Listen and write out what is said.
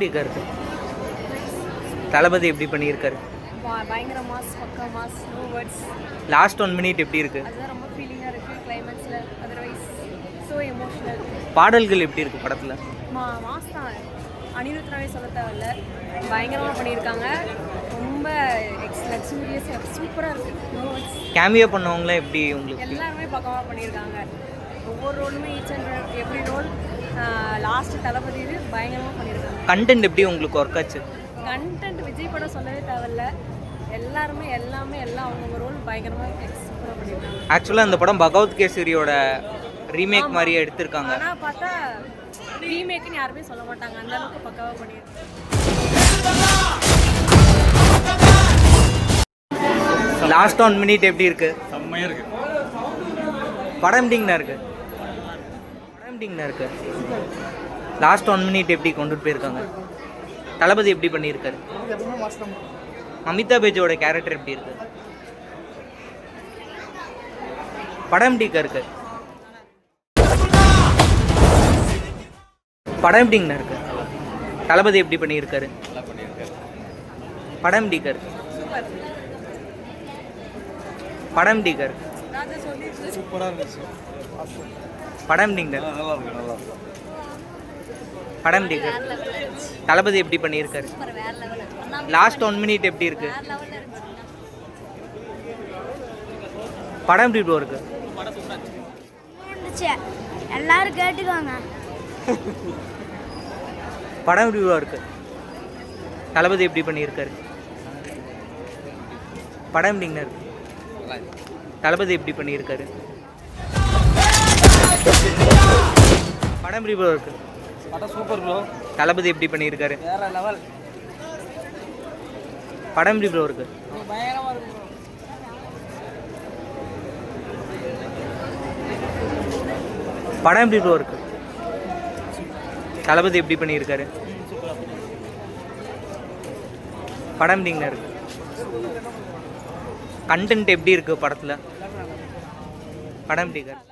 எப்படிக்கா இருக்கு? தளபதி எப்படி பண்ணியிருக்காரு? பயங்கர மாஸ், பக்கா mass, no words. Last 1 minute எப்படி இருக்கு? அதுதான் ரொம்ப ஃபீலிங்காக இருக்குது கிளைமேக்ஸில். Otherwise so emotional. பாடல்கள் எப்படி இருக்கு படத்தில்? மாஸ் தான். அனிருத்ராவே சொல்ல தேவையில்ல, பயங்கரமாக பண்ணியிருக்காங்க. ரொம்ப லக்ஸூரியஸ், சூப்பராக இருக்குது. No words. கேமியோ பண்ணவங்களாம் எப்படி உங்களுக்கு? எல்லாருமே பக்கமாக பண்ணியிருக்காங்க. ஒவ்வொரு ரோலுமே each and every role last தளபதி இது பயங்கரமாக பண்ணியிருக்காங்க. கண்டென்ட் எப்படி உங்களுக்கு ஒர்க் ஆச்சு? கண்டென்ட் விஜய் படம் சொல்லவே தேவையில்ல. எல்லாருமே எல்லாம் அவங்கவுங்க ரோல் பயங்கரமாக சூப்பராக பண்ணியிருக்காங்க. ஆக்சுவலாக இந்த படம் பகவத் கேசரியோட ரீமேக் மாதிரியே எடுத்திருக்காங்க. ஆனால் பார்த்தா ரீமேக்குன்னு யாருமே சொல்ல மாட்டாங்க, அந்த அளவுக்கு பக்காவாக பண்ணியிருக்காங்க. லாஸ்ட் 1 மினிட் எப்படி இருக்கு? செம்மையாக இருக்கு. படம் எப்படிங்கண்ணா இருக்கு? லாஸ்ட் 1 மினிட் எப்படி கொண்டுட்டு போயிருக்காங்க? தளபதி எப்படி பண்ணியிருக்காரு? அமிதாப் பச்சனோட கேரக்டர் எப்படி இருக்கு? படம் எப்படிக்கா இருக்கு? படம் எப்படிங்கண்ணா இருக்கு? தளபதி எப்படி பண்ணியிருக்காரு? படம் எப்படிக்கா இருக்கு? படம் எப்படிக்கா இருக்கு? சூப்பராக இருந்துச்சு. படம் எப்படிங்கண்ணா? நல்லா இருக்கு, நல்லா இருக்கு. படம் எப்படிக்கா? தளபதி எப்படி பண்ணியிருக்காரு? லாஸ்ட் 1 மினிட் எப்படி இருக்கு? படம் எப்படி ப்ரோ இருக்கு? எல்லாரும் கேட்டுக்கோங்க. படம் எப்படி ப்ரோ இருக்கு? தளபதி எப்படி பண்ணியிருக்காரு? படம் எப்படிங்கண்ணா இருக்கு? தளபதி எப்படி பண்ணியிருக்காரு? படம் எப்படி ப்ரோ இருக்கு? படம் சூப்பர் ப்ரோ. தளபதி எப்படி பண்ணியிருக்காரு? வேற லெவல். படம் எப்படி ப்ரோ இருக்கு? பயங்கரமாக இருக்கு ப்ரோ. படம் எப்படி ப்ரோ இருக்கு? தளபதி எப்படி பண்ணியிருக்காரு? படம் எப்படிங்கண்ணா இருக்கு? கண்டென்ட் எப்படி இருக்கு படத்தில்? படம் எப்படி இருக்கு?